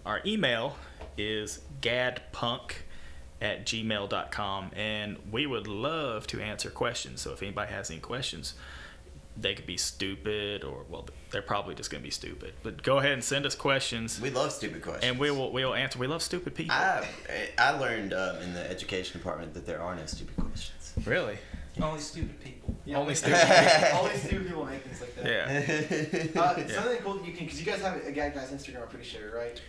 our email is gadpunk@gmail.com, and we would love to answer questions. So if anybody has any questions, they could be stupid, or well, they're probably just gonna be stupid. But go ahead and send us questions, We love stupid questions. and we'll answer. We love stupid people. I learned in the education department that there are no stupid questions. Really? Only stupid people. Yeah, Only only stupid Only stupid people make things like that. Yeah. Something cool that you can, because you guys have a GAD guy's Instagram, I'm pretty sure, right?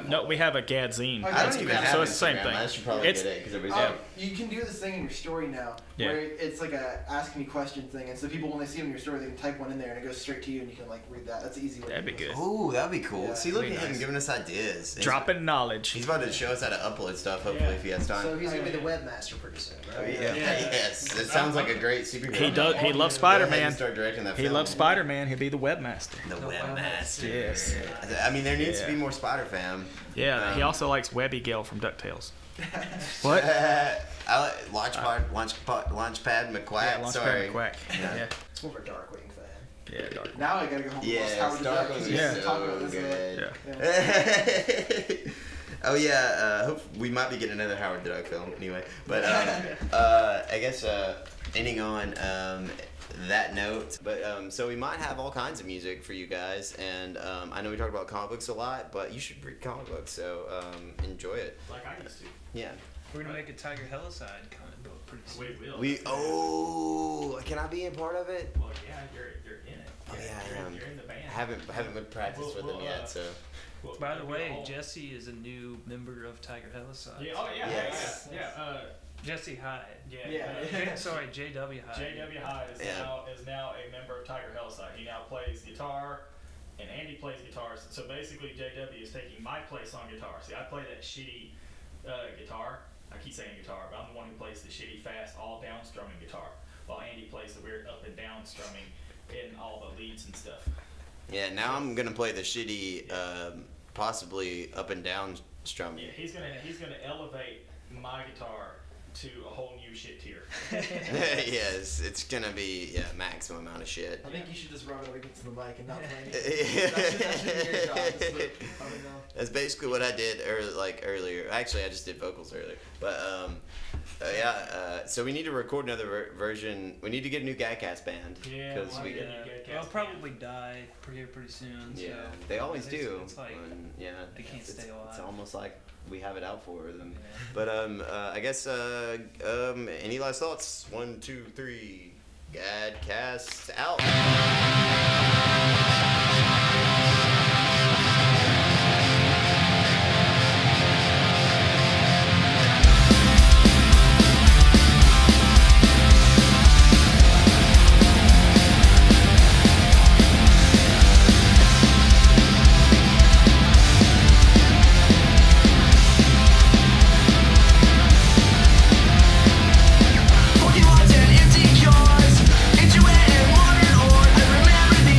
No, we have a GAD Zine. I don't even Instagram, have so it's the same Instagram. thing. I should probably It's- get it because everybody's You can do this thing in your story now, Yeah. where it's like a ask me question thing, and so people when they see them in your story, they can type one in there and it goes straight to you, and you can like read that. That's an easy way. That'd to be do good. this. Ooh, that'd be cool. Yeah. See, look Really at him nice. giving us ideas. Dropping knowledge. He's about to show us how to upload stuff. Hopefully, if he has time. So he's gonna be the webmaster pretty soon, Oh, right? yeah. Yes, it sounds like a great superhero. He does. He loves Go ahead and Spider-Man. Start directing that He film. loves Spider-Man. He'll be the webmaster. The webmaster. Yes. I mean, there needs to Yeah. be more Spider Fam. Yeah. He also likes Webby Gale from DuckTales. What? I like Launchpad McQuack. Yeah, Launchpad Sorry. McQuack. Yeah. It's more of a Darkwing fan. Yeah. Dark. Now I gotta go home and watch Yeah, Howard the Duck, 'cause Starkville we used is to talk so about this. good. Yeah. Oh yeah, we might be getting another Howard the Duck film anyway. But I guess ending on that note. But so we might have all kinds of music for you guys, and I know we talk about comic books a lot, but you should read comic books, so enjoy it. Like I used to. Yeah. We're gonna make a Tiger Helicide comic book pretty soon. We can I be a part of it? Well, yeah, you're in it. Oh, yeah, I am. You're in the band. I haven't been practiced with them yet, so. By the way, Jesse is a new member of Tiger Helicide. Yeah. Oh yeah. Yes. Yeah. Jesse Hyde. Yeah. Sorry, J.W. Hyde. J.W. Hyde is now a member of Tiger Helicide. He now plays guitar, and Andy plays guitars. So basically, J.W. is taking my place on guitar. See, I play that shitty guitar. I keep saying guitar, but I'm the one who plays the shitty, fast, all down strumming guitar, while Andy plays the weird up and down strumming in all the leads and stuff. Yeah, now I'm gonna play the shitty, possibly up and down strumming. Yeah, he's gonna elevate my guitar to a whole new shit tier. Yes, it's gonna be maximum amount of shit. I think you should just rub it over against the mic and not play anything. That should be your job. Just look, I don't know. That's basically what I did earlier. Actually, I just did vocals earlier. But so we need to record another version. We need to get a new GADcast band. Yeah, Because we'll we get get. a new GADcast They'll band. probably die pretty soon. Yeah, so they always it's- do. It's like, they can't it's, stay alive. It's almost like we have it out for them. Yeah. But I guess any last thoughts? 1, 2, 3. GADcast out. Walking once and empty cars, into an modern art. I remember the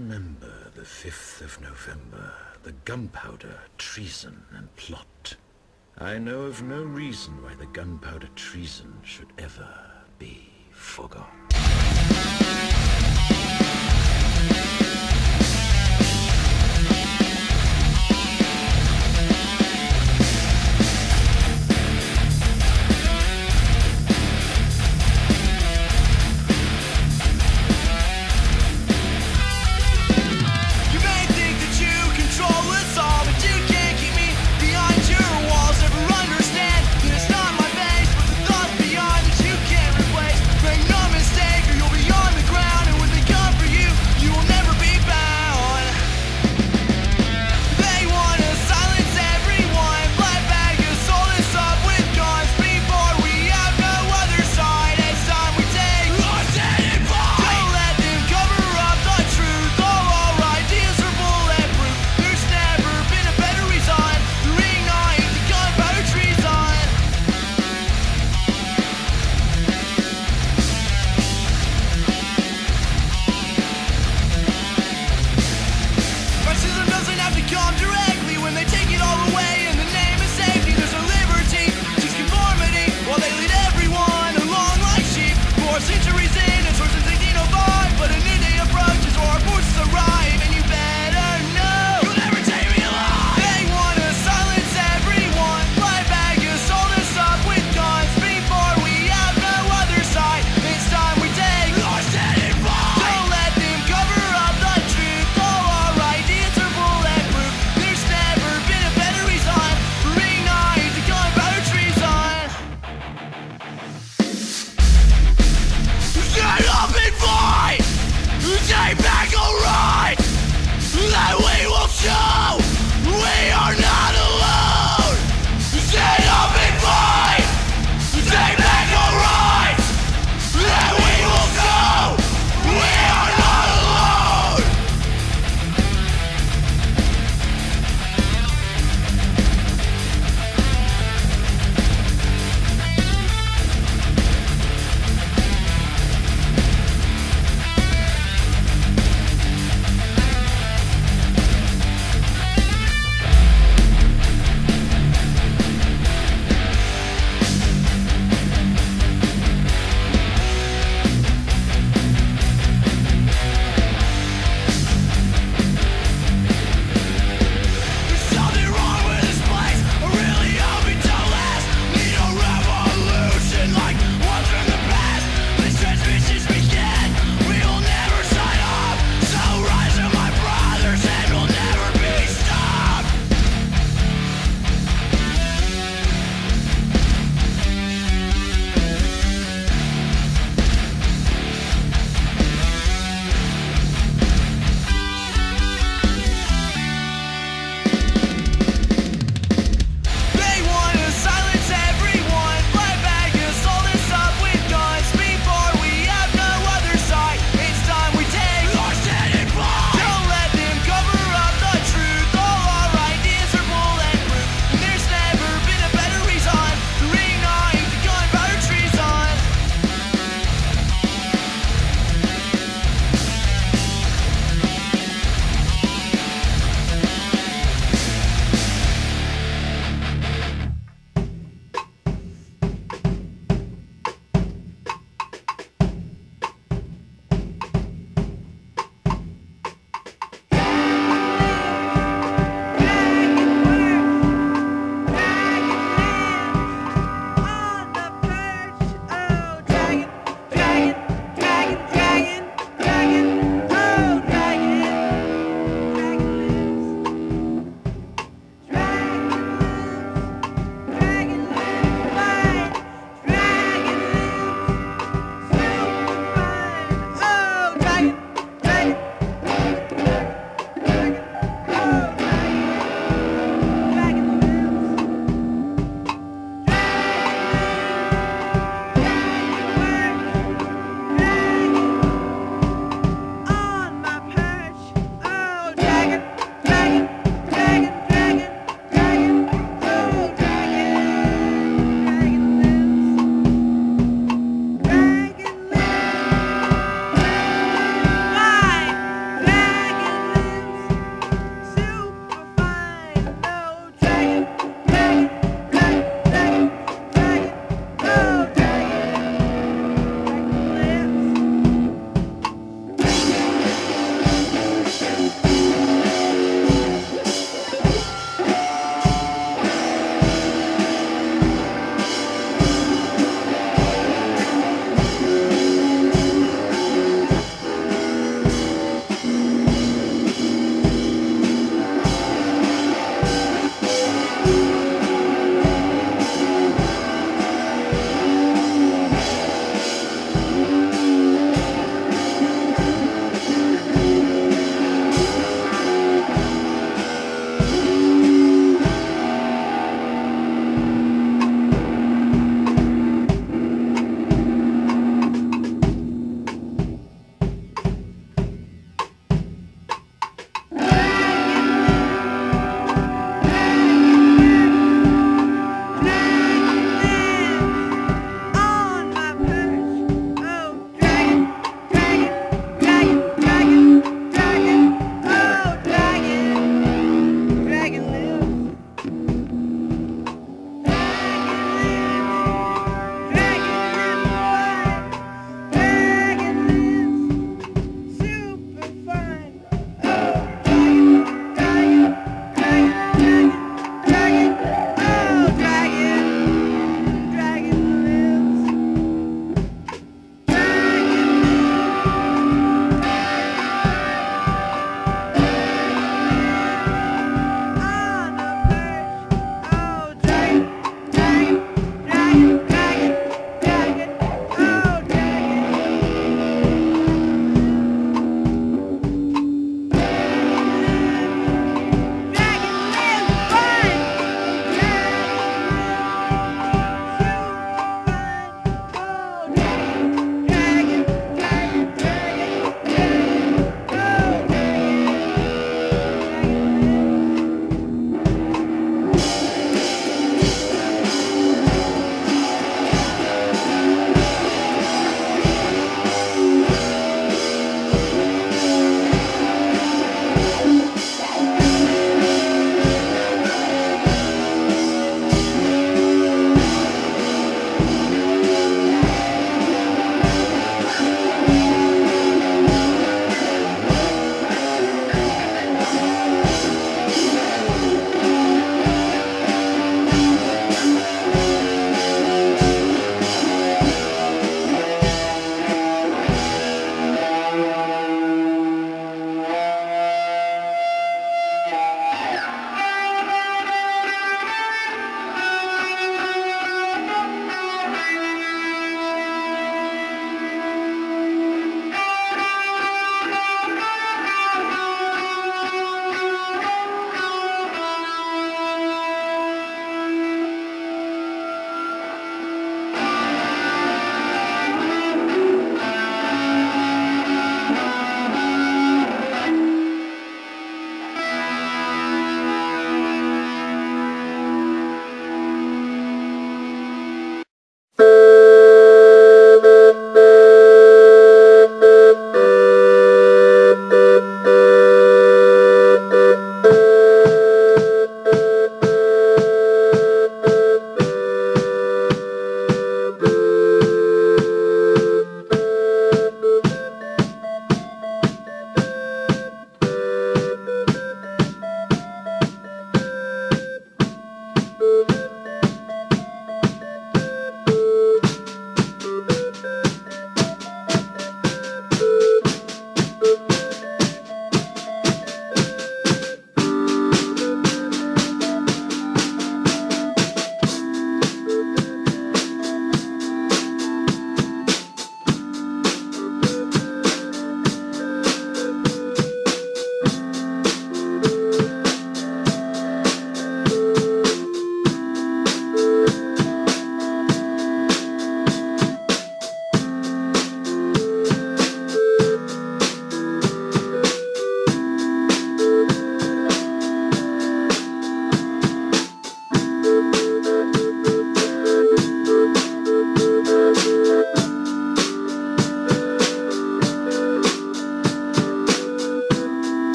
remember the 5th of November, the gunpowder, treason, and plot. I know of no reason why the gunpowder treason should ever be forgot.